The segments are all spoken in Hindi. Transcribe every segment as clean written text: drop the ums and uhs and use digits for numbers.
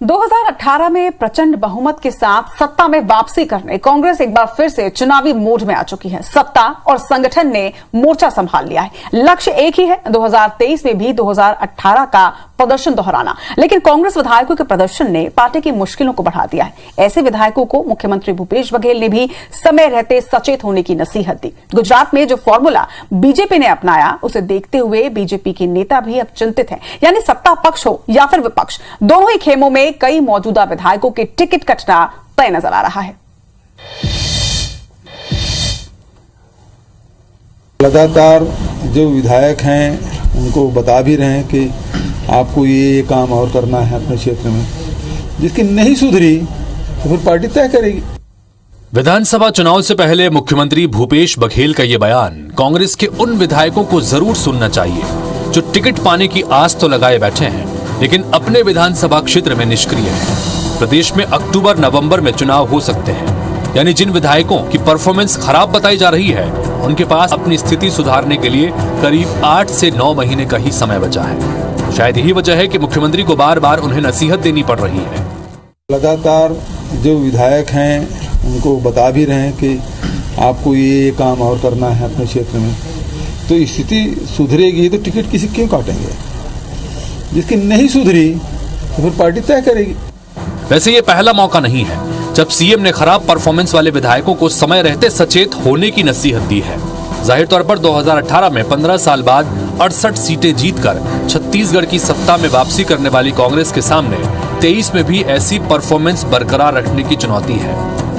2018 में प्रचंड बहुमत के साथ सत्ता में वापसी करने कांग्रेस एक बार फिर से चुनावी मोड में आ चुकी है। सत्ता और संगठन ने मोर्चा संभाल लिया है। लक्ष्य एक ही है, 2023 में भी 2018 का प्रदर्शन दोहराना। लेकिन कांग्रेस विधायकों के प्रदर्शन ने पार्टी की मुश्किलों को बढ़ा दिया है। ऐसे विधायकों को मुख्यमंत्री भूपेश बघेल ने भी समय रहते सचेत होने की नसीहत दी। गुजरात में जो फॉर्मूला बीजेपी ने अपनाया, उसे देखते हुए बीजेपी के नेता भी अब चिंतित हैं। यानी सत्ता पक्ष हो या फिर विपक्ष, दोनों ही खेमों में कई मौजूदा विधायकों के टिकट कटना तय नजर आ रहा है। लगातार जो विधायक हैं उनको बता भी रहे हैं कि आपको ये काम और करना है अपने क्षेत्र में, जिसकी नहीं सुधरी तो फिर पार्टी तय करेगी। विधानसभा चुनाव से पहले मुख्यमंत्री भूपेश बघेल का ये बयान कांग्रेस के उन विधायकों को जरूर सुनना चाहिए जो टिकट पाने की आस तो लगाए बैठे हैं, लेकिन अपने विधानसभा क्षेत्र में निष्क्रिय हैं। प्रदेश में अक्टूबर नवंबर में चुनाव हो सकते हैं, यानी जिन विधायकों की परफॉर्मेंस खराब बताई जा रही है, उनके पास अपनी स्थिति सुधारने के लिए करीब 8 से 9 महीने का ही समय बचा है। शायद यही वजह है कि मुख्यमंत्री को बार बार उन्हें नसीहत देनी पड़ रही है। लगातार जो विधायक हैं उनको बता भी रहे हैं कि आपको ये काम और करना है अपने क्षेत्र में, तो स्थिति सुधरेगी तो टिकट किसी क्यों काटेंगे, जिसकी नहीं सुधरी तो फिर पार्टी तय करेगी। वैसे ये पहला मौका नहीं है जब सीएम ने खराब परफॉर्मेंस वाले विधायकों को समय रहते सचेत होने की नसीहत दी है। जाहिर तौर पर 2018 में 15 साल बाद 68 सीटें जीतकर छत्तीसगढ़ की सत्ता में वापसी करने वाली कांग्रेस के सामने 23 में भी ऐसी परफॉर्मेंस बरकरार रखने की चुनौती है।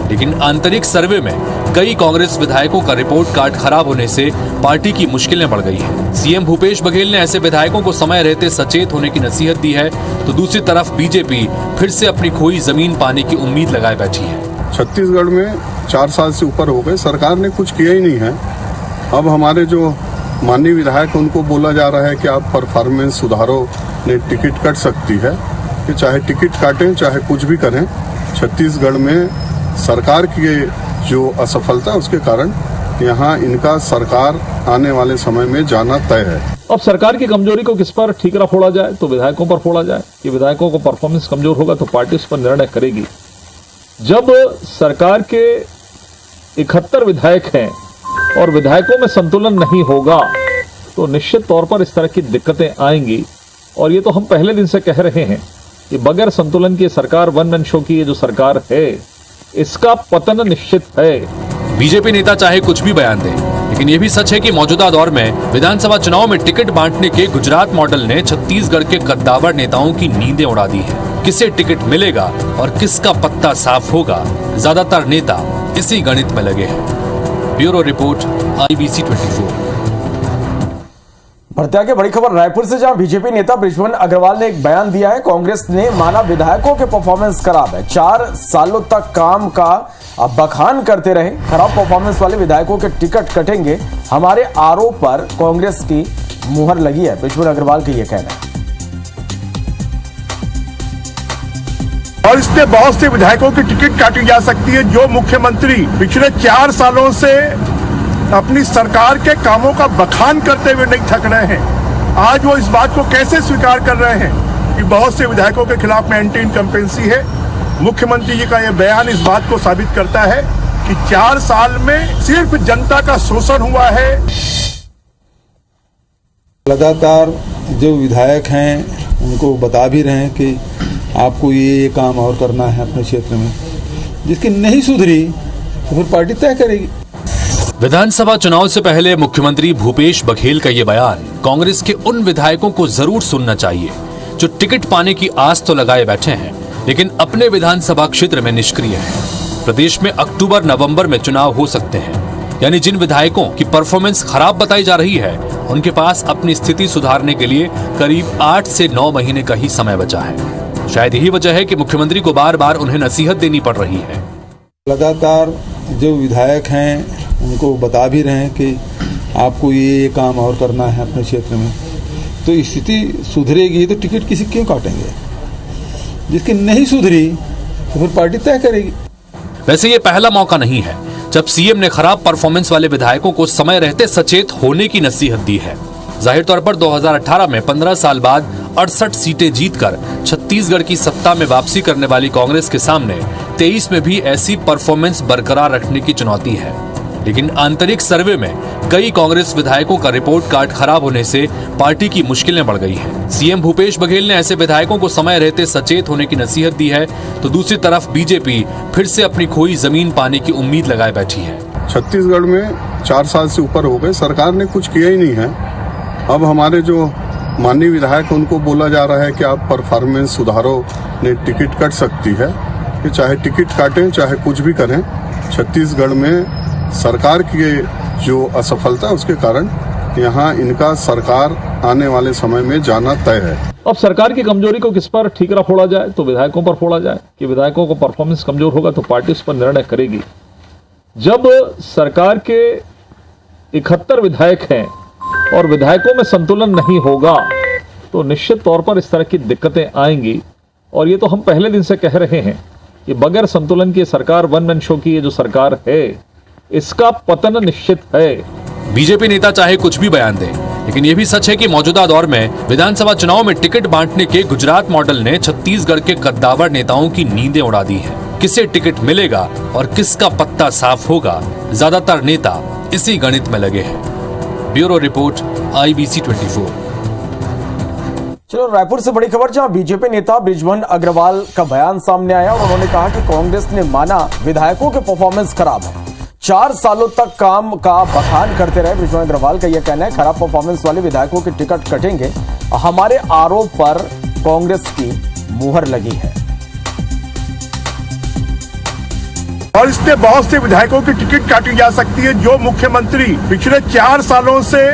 लेकिन आंतरिक सर्वे में कई कांग्रेस विधायकों का रिपोर्ट कार्ड खराब होने से पार्टी की मुश्किलें बढ़ गई है। सीएम भूपेश बघेल ने ऐसे विधायकों को समय रहते सचेत होने की नसीहत दी है, तो दूसरी तरफ बीजेपी फिर से अपनी खोई जमीन पाने की उम्मीद लगाए बैठी है। छत्तीसगढ़ में 4 साल से ऊपर हो गए, सरकार ने कुछ किया ही नहीं है। अब हमारे जो माननीय विधायक उनको बोला जा रहा है कि आप परफॉर्मेंस सुधारो, ने टिकट कट सकती है, कि चाहे टिकट काटें चाहे कुछ भी करें। छत्तीसगढ़ में सरकार की जो असफलता उसके कारण यहाँ इनका सरकार आने वाले समय में जाना तय है। अब सरकार की कमजोरी को किस पर ठीकरा फोड़ा जाए, तो विधायकों पर फोड़ा जाए। कि विधायकों को परफॉर्मेंस कमजोर होगा तो पार्टी उस पर निर्णय करेगी। जब सरकार के 71 विधायक हैं और विधायकों में संतुलन नहीं होगा तो निश्चित तौर पर इस तरह की दिक्कतें आएंगी। और ये तो हम पहले दिन से कह रहे हैं कि बगैर संतुलन की सरकार, वन मैन शो की ये जो सरकार है, इसका पतन निश्चित है। बीजेपी नेता चाहे कुछ भी बयान दे, लेकिन ये भी सच है कि मौजूदा दौर में विधानसभा चुनाव में टिकट बांटने के गुजरात मॉडल ने छत्तीसगढ़ के कद्दावर नेताओं की नींदें उड़ा दी हैं। किसे टिकट मिलेगा और किसका पत्ता साफ होगा, ज्यादातर नेता इसी गणित में लगे हैं। Bureau report, IBC 24। बढ़ते आगे बड़ी खबर रायपुर से, जहां बीजेपी नेता बृजमोहन अग्रवाल ने एक बयान दिया है। कांग्रेस ने माना विधायकों के परफॉर्मेंस खराब है, 4 सालों तक काम का बखान करते रहे, खराब परफॉर्मेंस वाले विधायकों के टिकट कटेंगे। हमारे आरोप पर कांग्रेस की मुहर लगी है, बृजमोहन अग्रवाल का यह कहना है। और इससे बहुत से विधायकों की टिकट काटी जा सकती है, जो मुख्यमंत्री पिछले 4 सालों से अपनी सरकार के कामों का बखान करते हुए नहीं थक रहे हैं। आज वो इस बात को कैसे स्वीकार कर रहे हैं कि बहुत से विधायकों के खिलाफ में एंटी इनकम्पेंसी है। मुख्यमंत्री जी का यह बयान इस बात को साबित करता है कि 4 साल में सिर्फ जनता का शोषण हुआ है। लगातार जो विधायक हैं उनको बता भी रहे हैं कि आपको ये काम और करना है अपने क्षेत्र में, जिसकी नहीं सुधरी तो फिर पार्टी तय करेगी। विधानसभा चुनाव से पहले मुख्यमंत्री भूपेश बघेल का ये बयान कांग्रेस के उन विधायकों को जरूर सुनना चाहिए जो टिकट पाने की आस तो लगाए बैठे हैं, लेकिन अपने विधानसभा क्षेत्र में निष्क्रिय हैं। प्रदेश में अक्टूबर नवंबर में चुनाव हो सकते हैं, यानी जिन विधायकों की परफॉर्मेंस खराब बताई जा रही है, उनके पास अपनी स्थिति सुधारने के लिए करीब 8 से 9 महीने का ही समय बचा है। शायद यही वजह है कि मुख्यमंत्री को बार बार उन्हें नसीहत देनी पड़ रही है। लगातार जो विधायक हैं उनको बता भी रहे हैं कि आपको ये काम और करना है अपने क्षेत्र में, तो स्थिति सुधरेगी तो टिकट किसी क्यों काटेंगे, जिसकी नहीं सुधरी तो फिर पार्टी तय करेगी। वैसे ये पहला मौका नहीं है जब सीएम ने खराब परफॉर्मेंस वाले विधायकों को समय रहते सचेत होने की नसीहत दी है। जाहिर तौर पर 2018 में 15 साल बाद 68 सीटें जीतकर छत्तीसगढ़ की सत्ता में वापसी करने वाली कांग्रेस के सामने 23 में भी ऐसी परफॉर्मेंस बरकरार रखने की चुनौती है। लेकिन आंतरिक सर्वे में कई कांग्रेस विधायकों का रिपोर्ट कार्ड खराब होने से पार्टी की मुश्किलें बढ़ गई हैं। सीएम भूपेश बघेल ने ऐसे विधायकों को समय रहते सचेत होने की नसीहत दी है, तो दूसरी तरफ बीजेपी फिर से अपनी खोई जमीन पाने की उम्मीद लगाए बैठी है। छत्तीसगढ़ में 4 साल से ऊपर हो गए, सरकार ने कुछ किया ही नहीं है। अब हमारे जो माननीय विधायक उनको बोला जा रहा है कि आप परफॉर्मेंस सुधारो, ने टिकट कट सकती है, कि चाहे टिकट काटें चाहे कुछ भी करें, छत्तीसगढ़ में सरकार की जो असफलता उसके कारण यहाँ इनका सरकार आने वाले समय में जाना तय है। अब सरकार की कमजोरी को किस पर ठीकरा फोड़ा जाए, तो विधायकों पर फोड़ा जाए कि विधायकों को परफॉर्मेंस कमजोर होगा तो पार्टी उस पर निर्णय करेगी। जब सरकार के 71 विधायक हैं और विधायकों में संतुलन नहीं होगा तो निश्चित तौर पर इस तरह की दिक्कतें आएंगी। और ये तो हम पहले दिन से कह रहे हैं कि बगैर संतुलन की सरकार, वन मैन शो की ये जो सरकार है, इसका पतन निश्चित है। बीजेपी नेता चाहे कुछ भी बयान दें, लेकिन यह भी सच है कि मौजूदा दौर में विधानसभा चुनाव में टिकट बांटने के गुजरात मॉडल ने छत्तीसगढ़ के कद्दावर नेताओं की नींदें उड़ा दी हैं। किसे टिकट मिलेगा और किसका पत्ता साफ होगा, ज्यादातर नेता इसी गणित में लगे हैं। Bureau report, IBC 24। चलो रायपुर से बड़ी खबर, जहां बीजेपी नेता बृजमोहन अग्रवाल का बयान सामने आया और उन्होंने कहा कि कांग्रेस ने माना विधायकों के परफॉर्मेंस खराब है, 4 सालों तक काम का बखान करते रहे। बृजमोहन अग्रवाल का यह कहना है खराब परफॉर्मेंस वाले विधायकों के टिकट कटेंगे। हमारे आरोप पर कांग्रेस की मुहर लगी है और इससे बहुत से विधायकों की टिकट काटी जा सकती है जो मुख्यमंत्री पिछले 4 सालों से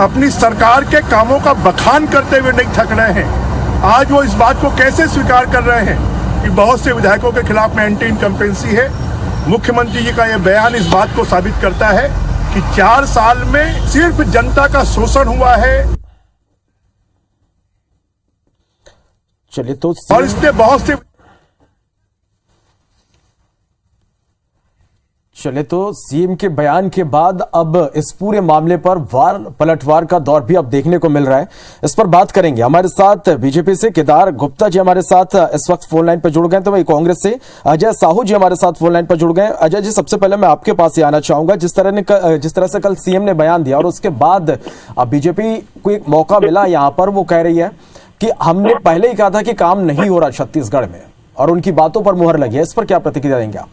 अपनी सरकार के कामों का बखान करते हुए नहीं थक रहे हैं। आज वो इस बात को कैसे स्वीकार कर रहे हैं कि बहुत से विधायकों के खिलाफ में एंटी इनकम्पेंसी है। मुख्यमंत्री जी का यह बयान इस बात को साबित करता है कि 4 साल में सिर्फ जनता का शोषण हुआ है। चलिए तो और इससे बहुत से सीएम के बयान के बाद अब इस पूरे मामले पर वार पलटवार का दौर भी अब देखने को मिल रहा है। इस पर बात करेंगे। हमारे साथ बीजेपी से केदार गुप्ता जी हमारे साथ इस वक्त फोन लाइन पर जुड़ गए, तो वही कांग्रेस से अजय साहू जी हमारे साथ फोन लाइन पर जुड़ गए। अजय जी, सबसे पहले मैं आपके पास ही आना चाहूंगा। जिस तरह से कल सीएम ने बयान दिया और उसके बाद अब बीजेपी को एक मौका मिला यहाँ पर, वो कह रही है कि हमने पहले ही कहा था कि काम नहीं हो रहा छत्तीसगढ़ में, और उनकी बातों पर मुहर लगी है। इस पर क्या प्रतिक्रिया देंगे आप?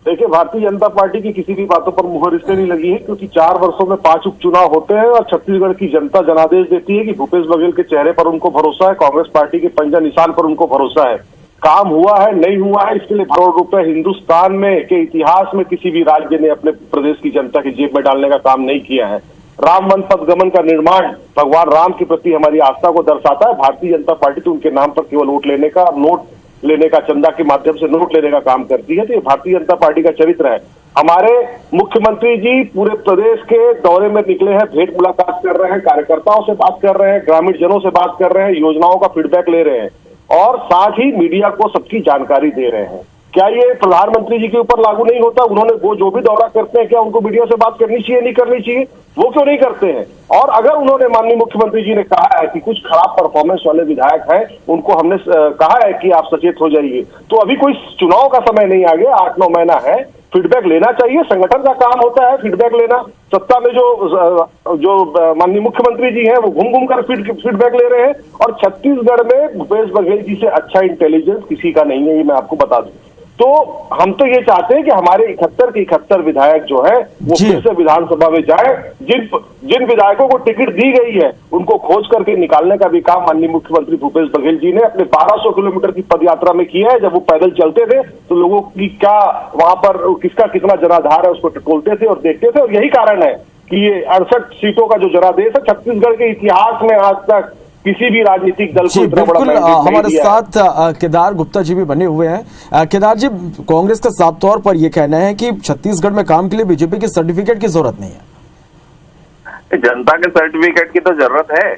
देखिए, भारतीय जनता पार्टी की किसी भी बातों पर मुहर इसलिए नहीं लगी है क्योंकि 4 वर्षों में 5 उपचुनाव होते हैं और छत्तीसगढ़ की जनता जनादेश देती है कि भूपेश बघेल के चेहरे पर उनको भरोसा है, कांग्रेस पार्टी के पंजा निशान पर उनको भरोसा है। काम हुआ है नहीं हुआ है, इसके लिए करोड़ रुपए हिंदुस्तान में के इतिहास में किसी भी राज्य ने अपने प्रदेश की जनता की जेब में डालने का काम नहीं किया है। राम वन पदगमन का निर्माण भगवान राम के प्रति हमारी आस्था को दर्शाता है। भारतीय जनता पार्टी तो उनके नाम पर केवल वोट लेने का, नोट लेने का, चंदा के माध्यम से नोट लेने का काम करती है। तो ये भारतीय जनता पार्टी का चरित्र है। हमारे मुख्यमंत्री जी पूरे प्रदेश के दौरे में निकले हैं, भेंट मुलाकात कर रहे हैं, कार्यकर्ताओं से बात कर रहे हैं, ग्रामीण जनों से बात कर रहे हैं, योजनाओं का फीडबैक ले रहे हैं और साथ ही मीडिया को सबकी जानकारी दे रहे हैं। क्या ये प्रधानमंत्री जी के ऊपर लागू नहीं होता? उन्होंने वो जो भी दौरा करते हैं, क्या उनको मीडिया से बात करनी चाहिए, नहीं करनी चाहिए? वो क्यों नहीं करते हैं? और अगर उन्होंने, माननीय मुख्यमंत्री जी ने कहा है कि कुछ खराब परफॉर्मेंस वाले विधायक हैं, उनको हमने कहा है कि आप सचेत हो जाइए, तो अभी कोई चुनाव का समय नहीं आ गया, 8-9 महीना है, फीडबैक लेना चाहिए। संगठन का काम होता है फीडबैक लेना। सत्ता में जो माननीय मुख्यमंत्री जी हैं वो घूम घूम कर फीडबैक ले रहे हैं और छत्तीसगढ़ में भूपेश बघेल जी से अच्छा इंटेलिजेंस किसी का नहीं है, ये मैं आपको बता दूं। तो हम तो ये चाहते हैं कि हमारे 71 के 71 विधायक जो है वो फिर से विधानसभा में जाए। जिन विधायकों को टिकट दी गई है उनको खोज करके निकालने का भी काम माननीय मुख्यमंत्री भूपेश बघेल जी ने अपने 1200 किलोमीटर की पदयात्रा में किया है। जब वो पैदल चलते थे तो लोगों की क्या वहां पर किसका कितना जनाधार है उसको टटोलते थे और देखते थे। और यही कारण है कि ये 68 सीटों का जो जनादेश है, छत्तीसगढ़ के इतिहास में आज तक किसी भी राजनीतिक दल को इतना बड़ा मैंडेट नहीं दिया है। हमारे साथ केदार गुप्ता जी भी बने हुए हैं। केदार जी, कांग्रेस का साफ तौर पर यह कहना है कि छत्तीसगढ़ में काम के लिए बीजेपी के सर्टिफिकेट की जरूरत नहीं है। जनता के सर्टिफिकेट की तो जरूरत है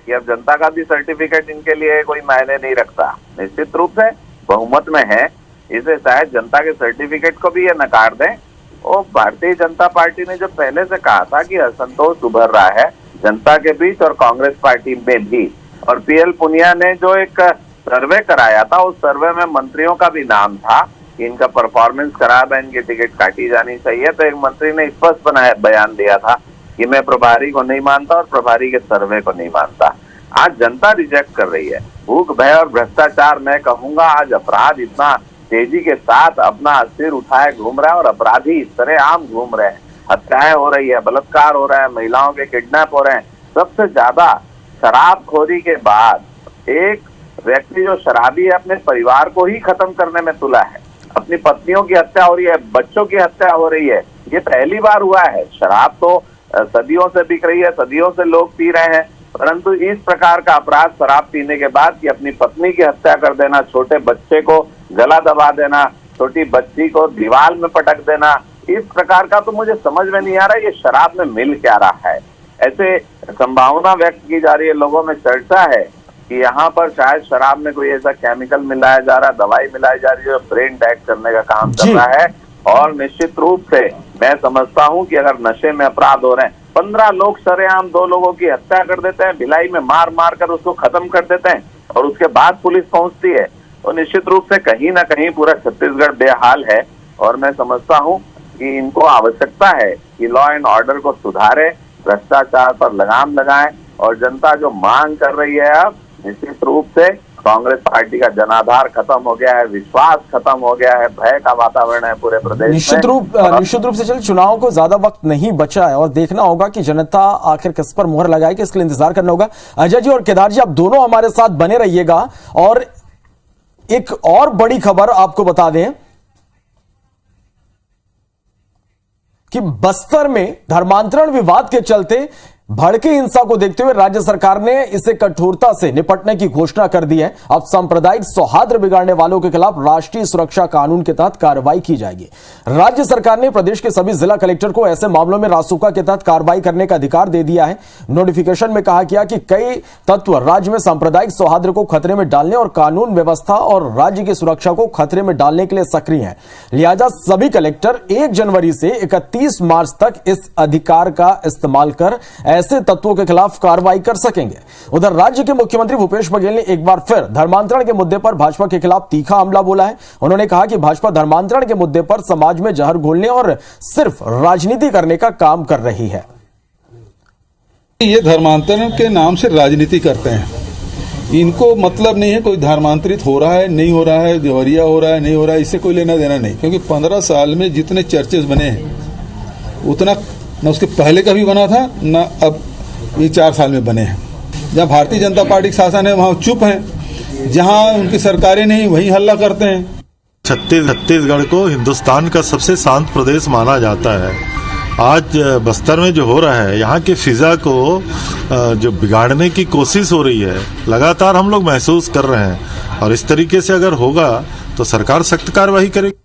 कि अब जनता का भी सर्टिफिकेट इनके लिए कोई मायने नहीं रखता। निश्चित रूप से बहुमत में है, इसे शायद जनता के सर्टिफिकेट को भी ये नकार दें। और भारतीय जनता पार्टी ने जब पहले से कहा था कि असंतोष उभर रहा है जनता के बीच और कांग्रेस पार्टी में भी, और पीएल पुनिया ने जो एक सर्वे कराया था, उस सर्वे में मंत्रियों का भी नाम था कि इनका परफॉर्मेंस खराब है, इनकी टिकट काटी जानी चाहिए। तो एक मंत्री ने स्पष्ट बयान दिया था कि मैं प्रभारी को नहीं मानता और प्रभारी के सर्वे को नहीं मानता। आज जनता रिजेक्ट कर रही है। भूख, भय और भ्रष्टाचार, मैं कहूंगा आज अपराध इतना तेजी के साथ अपना सिर उठाए घूम रहा है और अपराधी इस तरह आम घूम रहे हैं। हत्याएं हो रही है, बलात्कार हो रहा है, महिलाओं के किडनैप हो रहे हैं। सबसे ज्यादा शराबखोरी के बाद एक व्यक्ति जो शराबी है अपने परिवार को ही खत्म करने में तुला है। अपनी पत्नियों की हत्या हो रही है, बच्चों की हत्या हो रही है। ये पहली बार हुआ है। शराब तो सदियों से बिक रही है, सदियों से लोग पी रहे हैं, परंतु इस प्रकार का अपराध शराब पीने के बाद कि अपनी पत्नी की हत्या कर देना, छोटे बच्चे को गला दबा देना, छोटी बच्ची को दीवार में पटक देना, इस प्रकार का तो मुझे समझ में नहीं आ रहा ये शराब में मिल क्या रहा है। ऐसे संभावना व्यक्त की जा रही है, लोगों में चर्चा है कि यहाँ पर शायद शराब में कोई ऐसा केमिकल मिलाया जा रहा है, दवाई मिलाई जा रही है जो ब्रेन डेड करने का काम कर रहा है। और निश्चित रूप से मैं समझता हूँ कि अगर नशे में अपराध हो रहे हैं, 15 लोग सरेआम 2 लोगों की हत्या कर देते हैं, भिलाई में मार मार कर उसको खत्म कर देते हैं और उसके बाद पुलिस पहुंचती है, तो निश्चित रूप से कहीं ना कहीं पूरा छत्तीसगढ़ बेहाल है। और मैं समझता हूँ कि इनको आवश्यकता है कि लॉ एंड ऑर्डर को सुधारे, भ्रष्टाचार पर लगाम लगाएं और जनता जो मांग कर रही है, अब निश्चित रूप से कांग्रेस पार्टी का जनाधार खत्म हो गया है, विश्वास खत्म हो गया है, भय का वातावरण है पूरे प्रदेश में। निश्चित रूप से चलिए, चुनाव को ज्यादा वक्त नहीं बचा है और देखना होगा कि जनता आखिर किस पर मुहर लगाएगी, इसके लिए इंतजार करना होगा। अजय जी और केदार जी, आप दोनों हमारे साथ बने रहिएगा। और एक और बड़ी खबर आपको बता दें कि बस्तर में धर्मांतरण विवाद के चलते भड़की हिंसा को देखते हुए राज्य सरकार ने इसे कठोरता से निपटने की घोषणा कर दी है। अब सांप्रदायिक सौहार्द बिगाड़ने वालों के खिलाफ राष्ट्रीय सुरक्षा कानून के तहत कार्रवाई की जाएगी। राज्य सरकार ने प्रदेश के सभी जिला कलेक्टर को ऐसे मामलों में रासुका के तहत कार्रवाई करने का अधिकार दे दिया है। नोटिफिकेशन में कहा गया कि कई तत्व राज्य में सांप्रदायिक सौहार्द को खतरे में डालने और कानून व्यवस्था और राज्य की सुरक्षा को खतरे में डालने के लिए सक्रिय हैं। लिहाजा सभी कलेक्टर 1 जनवरी से 31 मार्च तक इस अधिकार का इस्तेमाल कर ऐसे तत्वों के खिलाफ कार्रवाई कर सकेंगे। उधर राज्य के मुख्यमंत्री भूपेश बघेल ने एक बार फिर धर्मांतरण के मुद्दे पर भाजपा के खिलाफ तीखा हमला बोला है। उन्होंने कहा कि भाजपा धर्मांतरण के मुद्दे पर समाज में जहर घोलने और सिर्फ राजनीति करने का काम कर रही है। ये धर्मांतरण के नाम से राजनीति करते हैं। इनको मतलब नहीं है कोई धर्मांतरित हो रहा है नहीं हो रहा है, देवरिया हो रहा है नहीं हो रहा है, इससे कोई लेना देना नहीं। क्योंकि 15 साल में जितने चर्चेस बने हैं उतना न उसके पहले कभी बना था, न अब ये 4 साल में बने हैं। जहाँ भारतीय जनता पार्टी का शासन है वहाँ चुप हैं, जहाँ उनकी सरकारें नहीं वहीं हल्ला करते हैं। छत्तीसगढ़ को हिंदुस्तान का सबसे शांत प्रदेश माना जाता है। आज बस्तर में जो हो रहा है, यहाँ की फिजा को जो बिगाड़ने की कोशिश हो रही है, लगातार हम लोग महसूस कर रहे हैं। और इस तरीके से अगर होगा तो सरकार सख्त कार्रवाई करेगी।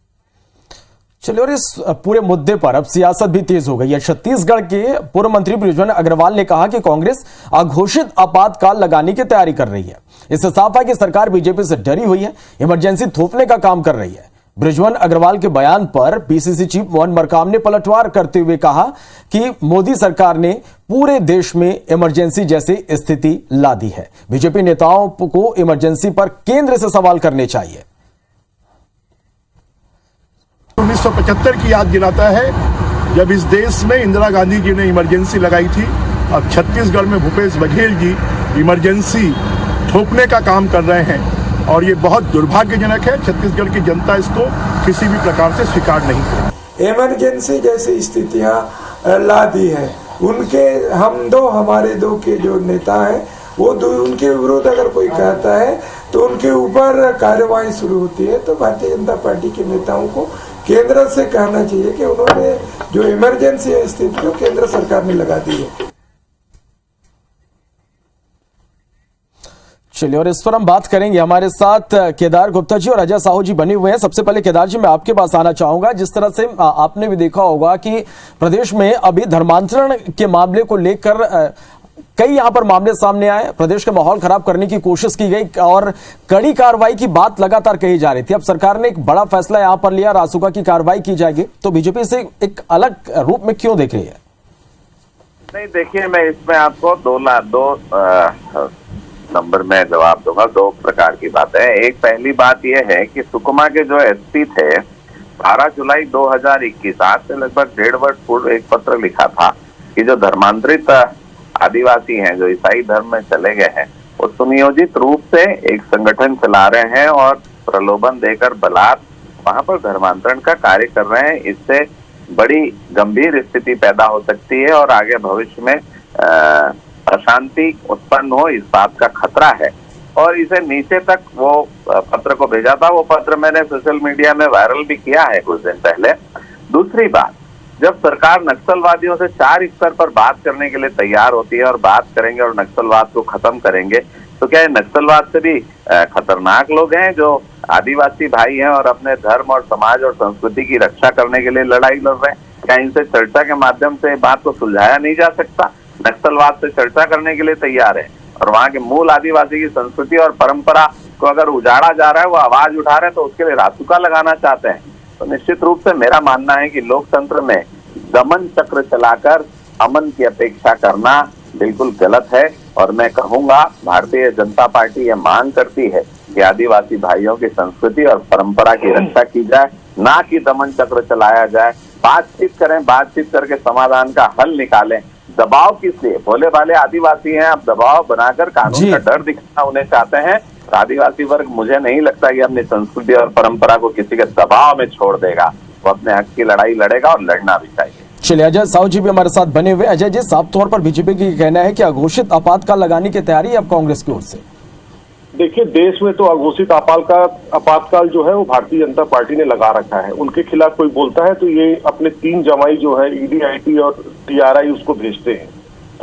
चलिए, और इस पूरे मुद्दे पर अब सियासत भी तेज हो गई है। छत्तीसगढ़ के पूर्व मंत्री बृजमोहन अग्रवाल ने कहा कि कांग्रेस अघोषित आपातकाल लगाने की तैयारी कर रही है। इससे साफ है कि सरकार बीजेपी से डरी हुई है, इमरजेंसी थोपने का काम कर रही है। बृजमोहन अग्रवाल के बयान पर पीसीसी चीफ मोहन मरकाम ने पलटवार करते हुए कहा कि मोदी सरकार ने पूरे देश में इमरजेंसी जैसी स्थिति ला दी है। बीजेपी नेताओं को इमरजेंसी पर केंद्र से सवाल करने चाहिए। 1975 की याद दिलाता है जब इस देश में इंदिरा गांधी जी ने इमरजेंसी लगाई थी। अब छत्तीसगढ़ में भूपेश बघेल जी इमरजेंसी थोपने का काम कर रहे हैं और ये बहुत दुर्भाग्यजनक है। छत्तीसगढ़ की जनता इसको किसी भी प्रकार से स्वीकार नहीं करेगी। इमरजेंसी जैसी स्थितियां ला दी है। उनके हमारे दो के जो नेता हैं वो उनके विरुद्ध अगर कोई कहता है तो उनके ऊपर कार्रवाई शुरू होती है। तो भारतीय जनता पार्टी के नेताओं को केंद्र से कहना चाहिए कि उन्होंने जो इमरजेंसी स्थिति जो केंद्र सरकार ने लगा दी है। चलिए, और इस पर हम बात करेंगे। हमारे साथ केदार गुप्ता जी और अजय साहू जी बने हुए हैं। सबसे पहले केदार जी, मैं आपके पास आना चाहूंगा। जिस तरह से आपने भी देखा होगा कि प्रदेश में अभी धर्मांतरण के मामले को लेकर कई यहां पर मामले सामने आए, प्रदेश का माहौल खराब करने की कोशिश की गई और कड़ी कार्रवाई की बात लगातार कही जा रही थी। अब सरकार ने एक बड़ा फैसला यहां पर लिया, रासुका की कार्रवाई की जाएगी। तो बीजेपी इसे एक अलग रूप में क्यों देख रही है? नहीं, देखिए, मैं इसमें आपको दो नंबर में जवाब दूंगा। दो प्रकार की बात है। एक पहली बात यह है कि सुकमा के जो एसपी थे 12 जुलाई 2021 आज से लगभग 1.5 वर्ष पूर्व एक पत्र लिखा था कि जो धर्मांतरित आदिवासी हैं, जो ईसाई धर्म में चले गए हैं, वो सुनियोजित रूप से एक संगठन चला रहे हैं और प्रलोभन देकर बलात् वहां पर धर्मांतरण का कार्य कर रहे हैं। इससे बड़ी गंभीर स्थिति पैदा हो सकती है और आगे भविष्य में अशांति उत्पन्न हो, इस बात का खतरा है। और इसे नीचे तक वो पत्र को भेजा था। वो पत्र मैंने सोशल मीडिया में वायरल भी किया है कुछ दिन पहले। दूसरी बात, जब सरकार नक्सलवादियों से 4 स्तर पर बात करने के लिए तैयार होती है और बात करेंगे और नक्सलवाद को खत्म करेंगे, तो क्या ये नक्सलवाद से भी खतरनाक लोग हैं जो आदिवासी भाई हैं और अपने धर्म और समाज और संस्कृति की रक्षा करने के लिए लड़ाई लड़ रहे हैं? क्या इनसे चर्चा के माध्यम से बात को सुलझाया नहीं जा सकता? नक्सलवाद से चर्चा करने के लिए तैयार है और वहाँ के मूल आदिवासी की संस्कृति और परंपरा को अगर उजाड़ा जा रहा है, वो आवाज उठा रहे हैं, तो उसके लिए रासुका लगाना चाहते हैं। तो निश्चित रूप से मेरा मानना है कि लोकतंत्र में दमन चक्र चलाकर अमन की अपेक्षा करना बिल्कुल गलत है। और मैं कहूंगा भारतीय जनता पार्टी ये मांग करती है कि आदिवासी भाइयों की संस्कृति और परंपरा की रक्षा की जाए, ना कि दमन चक्र चलाया जाए। बातचीत करें, बातचीत करके समाधान का हल निकालें। दबाव किस लिए? भोले भाले आदिवासी हैं, आप दबाव बनाकर कानून का डर दिखाना उन्हें चाहते हैं। आदिवासी वर्ग मुझे नहीं लगता कि अपनी संस्कृति और परंपरा को किसी के दबाव में छोड़ देगा। वो अपने हक की लड़ाई लड़ेगा और लड़ना भी चाहिए। चलिए, अजय साहू जी भी हमारे साथ बने हुए। अजय जी, साफ तौर पर बीजेपी की कहना है कि अघोषित आपातकाल लगाने की तैयारी है अब कांग्रेस की ओर से। देखिए, देश में तो अघोषित आपातकाल जो है वो भारतीय जनता पार्टी ने लगा रखा है। उनके खिलाफ कोई बोलता है तो ये अपने 3 जमाई जो है ईडी, आईटी और टीआरआई उसको भेजते हैं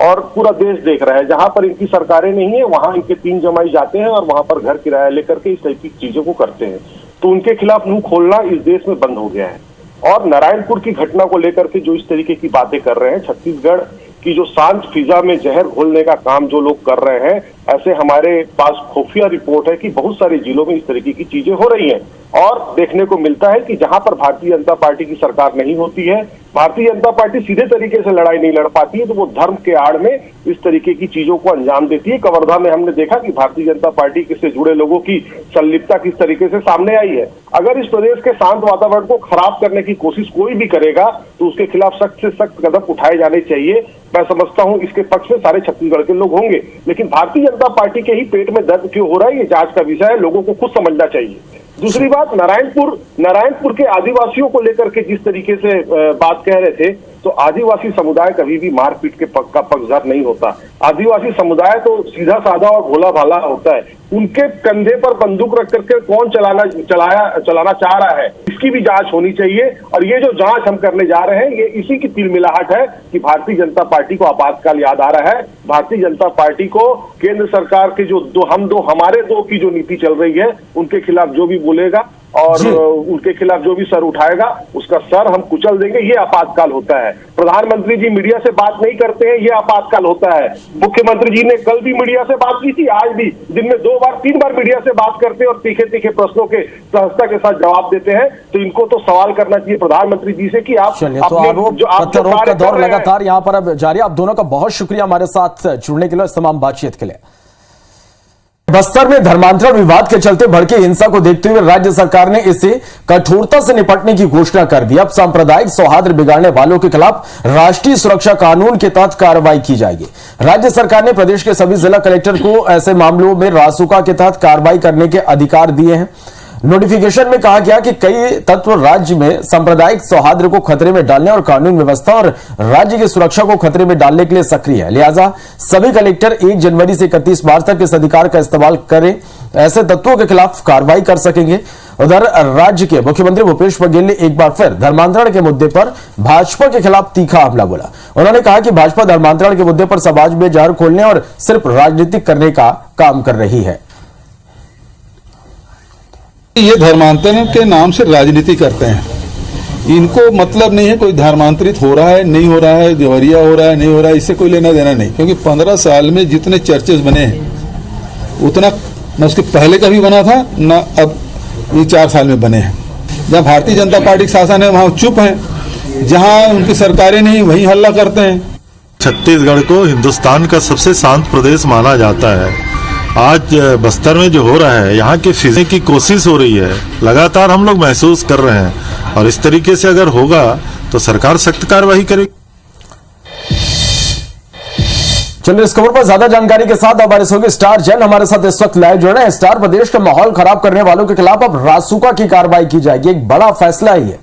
और पूरा देश देख रहा है। जहां पर इनकी सरकारें नहीं है वहां इनके 3 जमाई जाते हैं और वहां पर घर किराया लेकर के इस टाइप की चीजों को करते हैं। तो उनके खिलाफ मुंह खोलना इस देश में बंद हो गया है। और नारायणपुर की घटना को लेकर के जो इस तरीके की बातें कर रहे हैं, छत्तीसगढ़ की जो शांत फिजा में जहर घोलने का काम जो लोग कर रहे हैं, ऐसे हमारे पास खुफिया रिपोर्ट है कि बहुत सारे जिलों में इस तरीके की चीजें हो रही हैं। और देखने को मिलता है कि जहां पर भारतीय जनता पार्टी की सरकार नहीं होती है, भारतीय जनता पार्टी सीधे तरीके से लड़ाई नहीं लड़ पाती है, तो वो धर्म के आड़ में इस तरीके की चीजों को अंजाम देती है। कवर्धा में हमने देखा कि भारतीय जनता पार्टी से जुड़े लोगों की संलिप्तता किस तरीके से सामने आई है। अगर इस प्रदेश के शांत वातावरण को खराब करने की कोशिश कोई भी करेगा तो उसके खिलाफ सख्त से सख्त कदम उठाए जाने चाहिए। मैं समझता हूं इसके पक्ष में सारे छत्तीसगढ़ के लोग होंगे, लेकिन भारतीय जनता पार्टी के ही पेट में दर्द क्यों हो रहा है, ये जांच का विषय है, लोगों को खुद समझना चाहिए। दूसरी बात, नारायणपुर के आदिवासियों को लेकर के जिस तरीके से बात कह रहे थे, तो आदिवासी समुदाय कभी भी मारपीट के का पक्षधर नहीं होता। आदिवासी समुदाय तो सीधा साधा और भोला भाला होता है। उनके कंधे पर बंदूक रख करके कौन चलाना चाह रहा है, इसकी भी जांच होनी चाहिए। और ये जो जांच हम करने जा रहे हैं, ये इसी की तिलमिलाहट है कि भारतीय जनता पार्टी को आपातकाल याद आ रहा है। भारतीय जनता पार्टी को केंद्र सरकार के जो हमारे दो की जो नीति चल रही है, उनके खिलाफ जो भी बोलेगा और उनके खिलाफ जो भी सर उठाएगा उसका सर हम कुचल देंगे, ये आपातकाल होता है। प्रधानमंत्री जी मीडिया से बात नहीं करते हैं, ये आपातकाल होता है। मुख्यमंत्री जी ने कल भी मीडिया से बात की थी, आज भी दिन में 2-3 बार मीडिया से बात करते हैं और तीखे तीखे प्रश्नों के सहजता के साथ जवाब देते हैं। तो इनको तो सवाल करना चाहिए प्रधानमंत्री जी से कि आप प्रत्यारोप का दौर लगातार यहाँ पर अब जारी। आप दोनों का बहुत शुक्रिया हमारे साथ जुड़ने के लिए, इस तमाम बातचीत के लिए। बस्तर में धर्मांतरण विवाद के चलते भड़की हिंसा को देखते हुए राज्य सरकार ने इसे कठोरता से निपटने की घोषणा कर दी। अब सांप्रदायिक सौहार्द बिगाड़ने वालों के खिलाफ राष्ट्रीय सुरक्षा कानून के तहत कार्रवाई की जाएगी। राज्य सरकार ने प्रदेश के सभी जिला कलेक्टर को ऐसे मामलों में रासुका के तहत कार्रवाई करने के अधिकार दिए हैं। नोटिफिकेशन में कहा गया कि कई तत्व राज्य में सांप्रदायिक सौहार्द को खतरे में डालने और कानून व्यवस्था और राज्य की सुरक्षा को खतरे में डालने के लिए सक्रिय है। लिहाजा सभी कलेक्टर 1 जनवरी से 31 मार्च तक इस अधिकार का इस्तेमाल करें, ऐसे तत्वों के खिलाफ कार्रवाई कर सकेंगे। उधर राज्य के मुख्यमंत्री भूपेश बघेल ने एक बार फिर धर्मांतरण के मुद्दे पर भाजपा के खिलाफ तीखा हमला बोला। उन्होंने कहा कि भाजपा धर्मांतरण के मुद्दे पर समाज में जहर खोलने और सिर्फ राजनीतिक करने का काम कर रही है। ये धर्मांतरण के नाम से राजनीति करते हैं। इनको मतलब नहीं है कोई धर्मांतरित हो रहा है नहीं हो रहा है, देवरिया हो रहा है नहीं हो रहा है, इससे कोई लेना देना नहीं। क्योंकि 15 साल में जितने चर्चेस बने हैं उतना न उसके पहले कभी बना था न अब ये 4 साल में बने हैं। जहाँ भारतीय जनता पार्टी का शासन है वहाँ चुप है, जहाँ उनकी सरकारें नहीं वहीं हल्ला करते हैं। छत्तीसगढ़ को हिंदुस्तान का सबसे शांत प्रदेश माना जाता है। आज बस्तर में जो हो रहा है, यहाँ के फिजने की कोशिश हो रही है, लगातार हम लोग महसूस कर रहे हैं। और इस तरीके से अगर होगा तो सरकार सख्त कार्रवाई करेगी। चलिए इस खबर पर ज्यादा जानकारी के साथ हमारे सहयोगी स्टार जैन हमारे साथ इस वक्त लाइव जुड़े हैं। स्टार, प्रदेश का माहौल खराब करने वालों के खिलाफ अब रासुका की कार्रवाई की जाएगी, एक बड़ा फैसला है ये।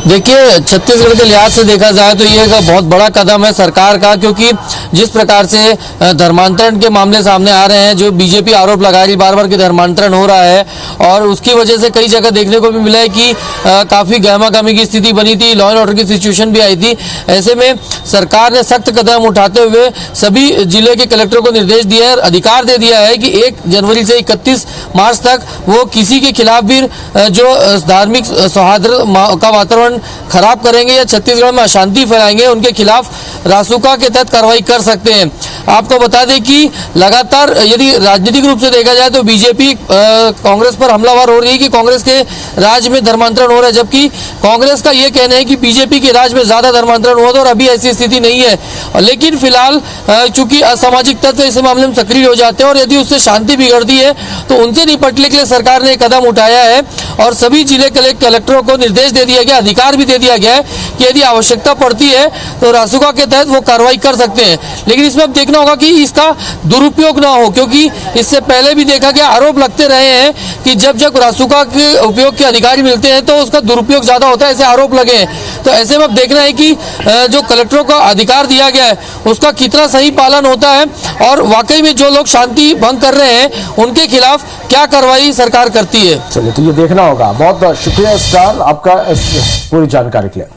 देखिए, छत्तीसगढ़ के लिहाज से देखा जाए तो ये एक बहुत बड़ा कदम है सरकार का, क्योंकि जिस प्रकार से धर्मांतरण के मामले सामने आ रहे हैं, जो बीजेपी आरोप लगा रही बार बार कि धर्मांतरण हो रहा है, और उसकी वजह से कई जगह देखने को भी मिला है कि काफी गहमा-गहमी की स्थिति बनी थी, लॉ एंड ऑर्डर की सिचुएशन भी आई थी। ऐसे में सरकार ने सख्त कदम उठाते हुए सभी जिले के कलेक्टरों को निर्देश दिया है, अधिकार दे दिया है कि 1 जनवरी से 31 मार्च तक वो किसी के खिलाफ भी जो धार्मिक सौहार्द का वातावरण खराब करेंगे या छत्तीसगढ़ में अशांति फैलाएंगे, उनके खिलाफ रासुका के तहत कार्रवाई कर सकते हैं। आपको बता दें कि लगातार यदि राजनीतिक रूप से देखा जाए तो बीजेपी कांग्रेस पर हमलावर हो रही है कि कांग्रेस के राज में धर्मांतरण हो रहा है, जबकि कांग्रेस का यह कहना है कि बीजेपी के राज में ज्यादा धर्मांतरण हुआ था और अभी ऐसी स्थिति नहीं है। लेकिन फिलहाल चूंकि असामाजिक तत्व इस मामले में सक्रिय हो जाते हैं और यदि उससे शांति बिगड़ती है तो उनसे निपटने के लिए सरकार ने कदम उठाया है और सभी जिले कलेक्टरों को निर्देश दे दिया गया, अधिकार भी दे दिया गया है कि यदि आवश्यकता पड़ती है तो रासुका के तहत वो कार्रवाई कर सकते हैं। लेकिन इसमें अब देखना होगा कि इसका दुरुपयोग ना हो, क्योंकि इससे पहले भी देखा गया, आरोप लगते रहे हैं कि जब जब रासुका के उपयोग के अधिकारी मिलते हैं तो उसका दुरुपयोग ज्यादा होता है, ऐसे आरोप लगे हैं। तो ऐसे में अब देखना है कि जो कलेक्टरों को अधिकार दिया गया है उसका कितना सही पालन होता है और वाकई में जो लोग शांति भंग कर रहे हैं उनके खिलाफ क्या कार्रवाई सरकार करती है। चलिए तो ये देखना होगा। बहुत शुक्रिया स्टार आपका पूरी जानकारी के लिए।